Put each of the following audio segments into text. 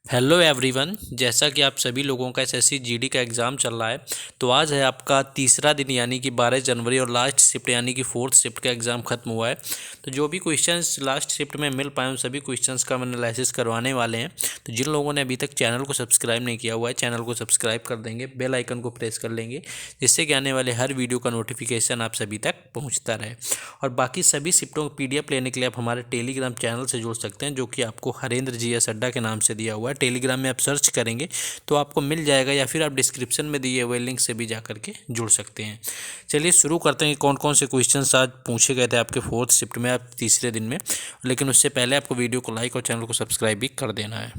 Hello everyone. जैसा कि आप सभी लोगों का एसएससी जीडी का एग्ज़ाम चल रहा है, तो आज है आपका तीसरा दिन यानी कि 12 जनवरी और लास्ट शिफ्ट यानी कि फोर्थ शिफ्ट का एग्ज़ाम खत्म हुआ है। तो जो भी क्वेश्चंस लास्ट शिफ्ट में मिल पाए उन सभी क्वेश्चंस का हम एनालिसिस करवाने वाले हैं। तो जिन लोगों ने अभी तक चैनल को सब्सक्राइब नहीं किया हुआ है, चैनल को सब्सक्राइब कर देंगे, बेल आइकन को प्रेस कर लेंगे, जिससे कि आने वाले हर वीडियो का नोटिफिकेशन आप सभी तक पहुँचता रहे। और बाकी सभी शिफ्टों का PDF लेने के लिए आप हमारे टेलीग्राम चैनल से जुड़ सकते हैं, जो कि आपको हरेंद्र GS अड्डा के नाम से दिया हुआ है। टेलीग्राम में आप सर्च करेंगे तो आपको मिल जाएगा, या फिर आप डिस्क्रिप्शन में दिए हुए लिंक से भी जा करके जुड़ सकते हैं। चलिए शुरू करते हैं कि कौन कौन से क्वेश्चंस आज पूछे गए थे आपके फोर्थ शिफ्ट में, आप तीसरे दिन में। लेकिन उससे पहले आपको वीडियो को लाइक और चैनल को सब्सक्राइब भी कर देना है।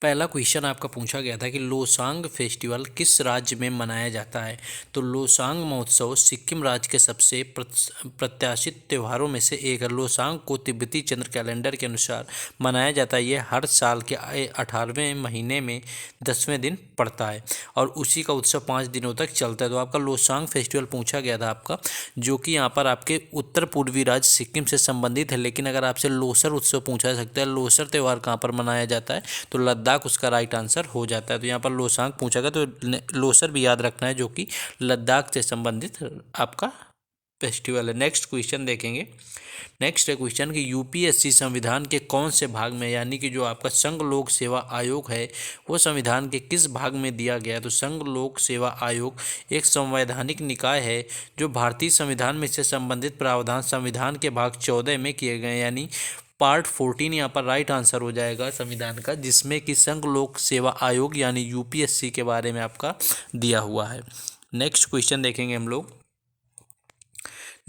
पहला क्वेश्चन आपका पूछा गया था कि लोसांग फेस्टिवल किस राज्य में मनाया जाता है। तो लोसांग महोत्सव सिक्किम राज्य के सबसे प्रत्याशित त्योहारों में से एक है। लोसांग को तिब्बती चंद्र कैलेंडर के अनुसार मनाया जाता है। यह हर साल के 18वें महीने में 10वें दिन पड़ता है और उसी का उत्सव 5 दिनों तक चलता है। तो आपका लोसांग फेस्टिवल पूछा गया था आपका, जो कि यहाँ पर आपके उत्तर पूर्वी राज्य सिक्किम से संबंधित है। लेकिन अगर आपसे लोसर उत्सव पूछा जा सकता है, लोसर त्यौहार कहाँ पर मनाया जाता है, तो लद्दाख उसका राइट आंसर हो जाता है। तो यहाँ पर लोसांग पूछा गया, तो लोसर भी याद रखना है, जो कि लद्दाख से संबंधित आपका फेस्टिवल है। नेक्स्ट क्वेश्चन देखेंगे। नेक्स्ट है क्वेश्चन कि यूपीएससी संविधान के कौन से भाग में, यानी कि जो आपका संघ लोक सेवा आयोग है, वो संविधान के किस भाग में दिया गया है। तो संघ लोक सेवा आयोग एक संवैधानिक निकाय है जो भारतीय संविधान में से संबंधित प्रावधान संविधान के भाग 14 में किए गए, यानी पार्ट 14 यहाँ पर राइट आंसर हो जाएगा संविधान का, जिसमें कि संघ लोक सेवा आयोग यानी यूपीएससी के बारे में आपका दिया हुआ है। नेक्स्ट क्वेश्चन देखेंगे हम लोग।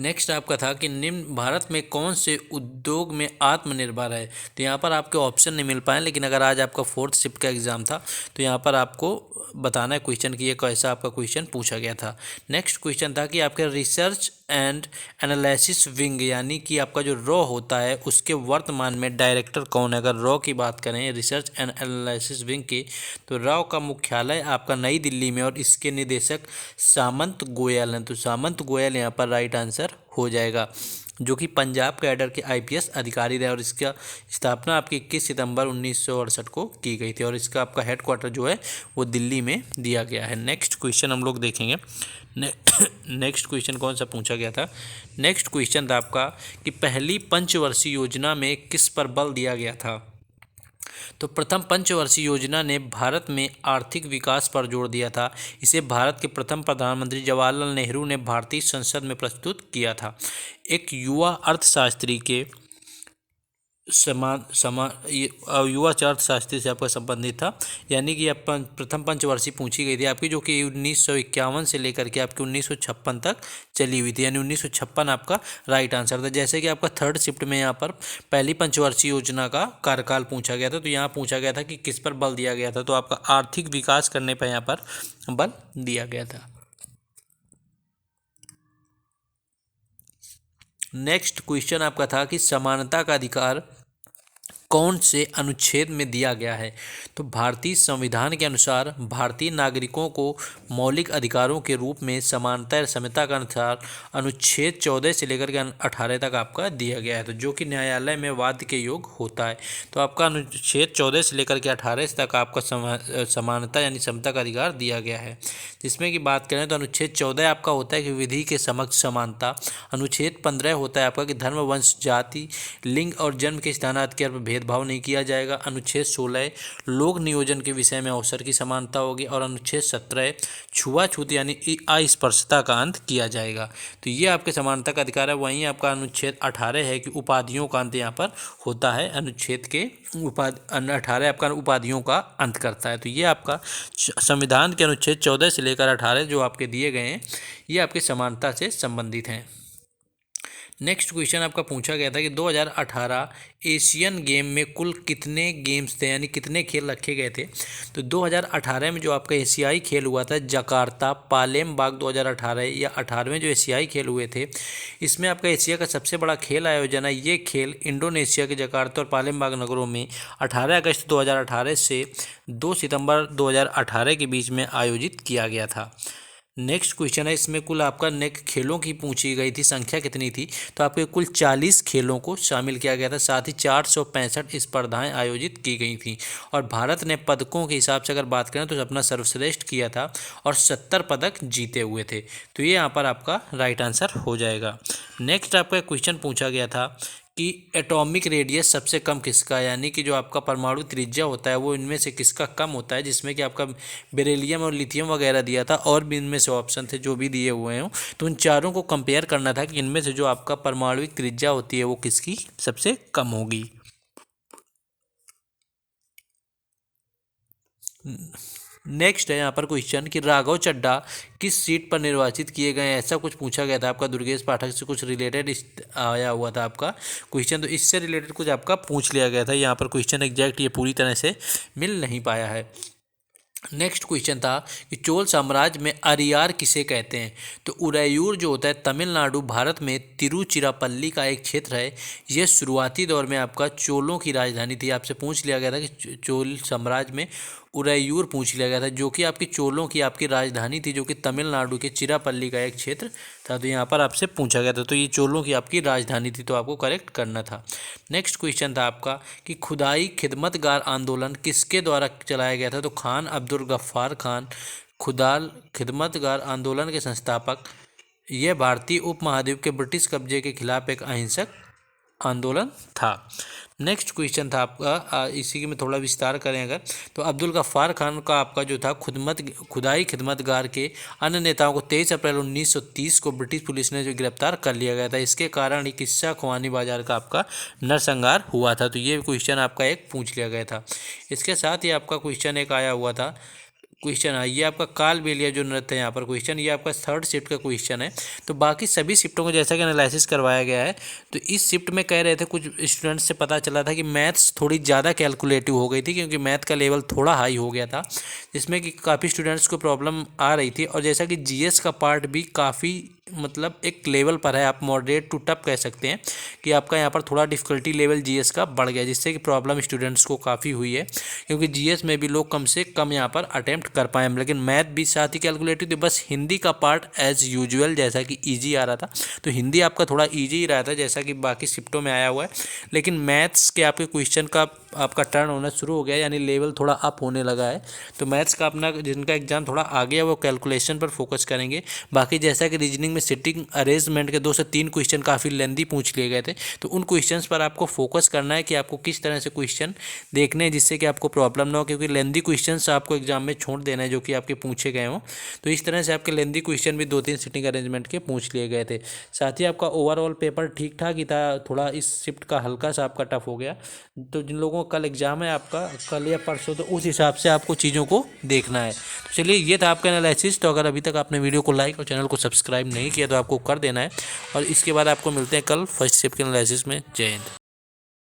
नेक्स्ट आपका था कि निम्न भारत में कौन से उद्योग में आत्मनिर्भर है। तो यहाँ पर आपके ऑप्शन नहीं मिल पाए, लेकिन अगर आज आपका फोर्थ शिफ्ट का एग्जाम था तो यहाँ पर आपको बताना है क्वेश्चन कि ये कैसा आपका क्वेश्चन पूछा गया था। नेक्स्ट क्वेश्चन था कि आपके रिसर्च एंड एनालिसिस विंग यानी कि आपका जो रॉ होता है उसके वर्तमान में डायरेक्टर कौन है। अगर रॉ की बात करें रिसर्च एंड एनालिसिस विंग की, तो रॉ का मुख्यालय आपका नई दिल्ली में और इसके निदेशक सामंत गोयल हैं। तो सामंत गोयल यहाँ पर राइट आंसर हो जाएगा, जो कि पंजाब कैडर के IPS अधिकारी रहे और इसका स्थापना आपकी 21 सितंबर 1968 को की गई थी और इसका आपका हेडक्वार्टर जो है वो दिल्ली में दिया गया है। नेक्स्ट क्वेश्चन हम लोग देखेंगे। नेक्स्ट क्वेश्चन कौन सा पूछा गया था। नेक्स्ट क्वेश्चन था आपका कि पहली पंचवर्षीय योजना में किस पर बल दिया गया था। तो प्रथम पंचवर्षीय योजना ने भारत में आर्थिक विकास पर जोर दिया था। इसे भारत के प्रथम प्रधानमंत्री जवाहरलाल नेहरू ने भारतीय संसद में प्रस्तुत किया था। एक युवा अर्थशास्त्री के युवा अर्थशास्त्री से आपका संबंधित था, यानी कि आप प्रथम पंचवर्षीय पूछी गई थी आपकी, जो कि 1951 से लेकर के आपके 1956 तक चली हुई थी, यानी 1956 आपका राइट आंसर था। जैसे कि आपका थर्ड शिफ्ट में यहाँ पर पहली पंचवर्षीय योजना का कार्यकाल पूछा गया था, तो यहाँ पूछा गया था कि किस पर बल दिया गया था, तो आपका आर्थिक विकास करने पर यहाँ पर बल दिया गया था। नेक्स्ट क्वेश्चन आपका था कि समानता का अधिकार कौन से अनुच्छेद में दिया गया है। तो भारतीय संविधान के अनुसार भारतीय नागरिकों को मौलिक अधिकारों के रूप में समानता और समता का अनुसार अनुच्छेद 14 से लेकर के 18 तक आपका दिया गया है, तो जो कि न्यायालय में वाद के योग होता है। तो आपका अनुच्छेद 14 से लेकर के 18 तक आपका समानता यानी समता का अधिकार दिया गया है। जिसमें कि बात करें तो अनुच्छेद 14 आपका होता है कि विधि के समक्ष समानता। अनुच्छेद 15 होता है आपका कि धर्म, वंश, जाति, लिंग और जन्म के स्थानाधिकार पर भेदभाव नहीं किया जाएगा। अनुच्छेद 16 लोक नियोजन के विषय में अवसर की समानता होगी और अनुच्छेद 17 छुआछूत यानी अस्पृश्यता का अंत किया जाएगा। तो ये आपके समानता का अधिकार है। वहीं आपका अनुच्छेद 18 है कि उपाधियों का अंत यहाँ पर होता है। अनुच्छेद के 18 आपका उपाधियों का अंत करता है। तो ये आपका संविधान के अनुच्छेद 14 से लेकर 18 जो आपके दिए गए हैं ये आपके समानता से संबंधित हैं। नेक्स्ट क्वेश्चन आपका पूछा गया था कि 2018 एशियन गेम में कुल कितने गेम्स थे, यानी कितने खेल रखे गए थे। तो 2018 में जो आपका एशियाई खेल हुआ था जकार्ता पालेमबांग 2018 या 18वें जो एशियाई खेल हुए थे, इसमें आपका एशिया का सबसे बड़ा खेल आयोजन है। ये खेल इंडोनेशिया के जकार्ता और पालेमबांग नगरों में 18 अगस्त 2018 से 2 सितंबर 2018 के बीच में आयोजित किया गया था। नेक्स्ट क्वेश्चन है, इसमें कुल आपका खेलों की पूछी गई थी, संख्या कितनी थी? तो आपके कुल 40 खेलों को शामिल किया गया था, साथ ही 465 स्पर्धाएं आयोजित की गई थी। और भारत ने पदकों के हिसाब से अगर बात करें तो अपना सर्वश्रेष्ठ किया था और 70 पदक जीते हुए थे। तो ये यहाँ पर आपका राइट आंसर हो जाएगा। नेक्स्ट आपका क्वेश्चन पूछा गया था कि एटॉमिक रेडियस सबसे कम किसका है, यानी कि जो आपका परमाणु त्रिज्या होता है वो इनमें से किसका कम होता है, जिसमें कि आपका बेरिलियम और लिथियम वगैरह दिया था और भी इनमें से ऑप्शन थे जो भी दिए हुए हों, तो उन चारों को कंपेयर करना था कि इनमें से जो आपका परमाणु त्रिज्या होती है वो किसकी सबसे कम होगी। नेक्स्ट है यहाँ पर क्वेश्चन कि राघव चड्ढा किस सीट पर निर्वाचित किए गए हैं, ऐसा कुछ पूछा गया था आपका। दुर्गेश पाठक से कुछ रिलेटेड आया हुआ था आपका क्वेश्चन, तो इससे रिलेटेड कुछ आपका पूछ लिया गया था। यहाँ पर क्वेश्चन एग्जैक्ट ये पूरी तरह से मिल नहीं पाया है। नेक्स्ट क्वेश्चन था कि चोल साम्राज्य में अरियार किसे कहते हैं? तो उरैयूर जो होता है तमिलनाडु भारत में तिरुचिरापल्ली का एक क्षेत्र है। यह शुरुआती दौर में आपका चोलों की राजधानी थी। आपसे पूछ लिया गया था कि चोल साम्राज्य में उरैयूर पूछ लिया गया था, जो कि आपकी चोलों की आपकी राजधानी थी, जो कि तमिलनाडु के चिरापल्ली का एक क्षेत्र था। तो यहाँ पर आपसे पूछा गया था, तो ये चोलों की आपकी राजधानी थी, तो आपको करेक्ट करना था। नेक्स्ट क्वेश्चन था आपका कि खुदाई खिदमतगार आंदोलन किसके द्वारा चलाया गया था? तो खान अब्दुल गफ्फार खान खुदाल खिदमतगार आंदोलन के संस्थापक। यह भारतीय उपमहाद्वीप के ब्रिटिश कब्जे के खिलाफ एक अहिंसक आंदोलन था। नेक्स्ट क्वेश्चन था आपका, इसी की में थोड़ा विस्तार करें अगर, तो अब्दुल गफ्फार खान का आपका जो था खुदाई खिदमतगार के अन्य नेताओं को 23 अप्रैल 1930 को ब्रिटिश पुलिस ने जो गिरफ्तार कर लिया गया था। इसके कारण ही किस्सा खुबानी बाजार का आपका नरसंहार हुआ था। तो ये क्वेश्चन आपका एक पूछ लिया गया था। इसके साथ ही आपका क्वेश्चन एक आया हुआ था, क्वेश्चन है ये आपका काल बेलिया जो नृत्य है यहाँ पर क्वेश्चन, ये आपका थर्ड शिफ्ट का क्वेश्चन है। तो बाकी सभी शिफ्टों को जैसा कि एनालिसिस करवाया गया है, तो इस शिफ्ट में कह रहे थे कुछ स्टूडेंट्स से पता चला था कि मैथ्स थोड़ी ज़्यादा कैलकुलेटिव हो गई थी, क्योंकि मैथ का लेवल थोड़ा हाई हो गया था, जिसमें कि काफ़ी स्टूडेंट्स को प्रॉब्लम आ रही थी। और जैसा कि जीएस का पार्ट भी काफ़ी मतलब एक लेवल पर है, आप मॉडरेट टू टफ कह सकते हैं कि आपका यहाँ पर थोड़ा डिफ़िकल्टी लेवल जीएस का बढ़ गया, जिससे कि प्रॉब्लम स्टूडेंट्स को काफ़ी हुई है, क्योंकि जीएस में भी लोग कम से कम यहाँ पर अटेम्प्ट कर पाए। लेकिन मैथ भी साथ ही कैलकुलेटिव थी, बस हिंदी का पार्ट एज यूजुअल जैसा कि ईजी आ रहा था, तो हिंदी आपका थोड़ा ईजी ही रहा था जैसा कि बाकी शिफ्टों में आया हुआ है। लेकिन मैथ्स के आपके क्वेश्चन का आपका टर्न होना शुरू हो गया, यानी लेवल थोड़ा अप होने लगा है। तो मैथ्स का अपना जिनका एग्जाम थोड़ा आगे है वो कैलकुलेशन पर फोकस करेंगे। बाकी जैसा कि रीजनिंग में सिटिंग अरेंजमेंट के 2 से 3 क्वेश्चन काफ़ी लेंदी पूछ लिए गए थे, तो उन क्वेश्चंस पर आपको फोकस करना है कि आपको किस तरह से क्वेश्चन देखने हैं जिससे कि आपको प्रॉब्लम ना हो, क्योंकि लेंदी क्वेश्चंस आपको एग्जाम में छोड़ देना है जो कि आपके पूछे गए हों। तो इस तरह से आपके लेंदी क्वेश्चन भी 2-3 सिटिंग अरेंजमेंट के पूछ लिए गए थे। साथ ही आपका ओवरऑल पेपर ठीक ठाक ही था, थोड़ा इस शिफ्ट का हल्का सा आपका टफ हो गया। तो जिन लोगों का कल एग्जाम है आपका कल या परसों, तो उस हिसाब से आपको चीज़ों को देखना है। तो चलिए ये था आपका एनालिसिस। तो अगर अभी तक आपने वीडियो को लाइक और चैनल को सब्सक्राइब नहीं किया तो आपको कर देना है, और इसके बाद आपको मिलते हैं कल फर्स्ट शिफ्ट के एनालिसिस में। जय हिंद।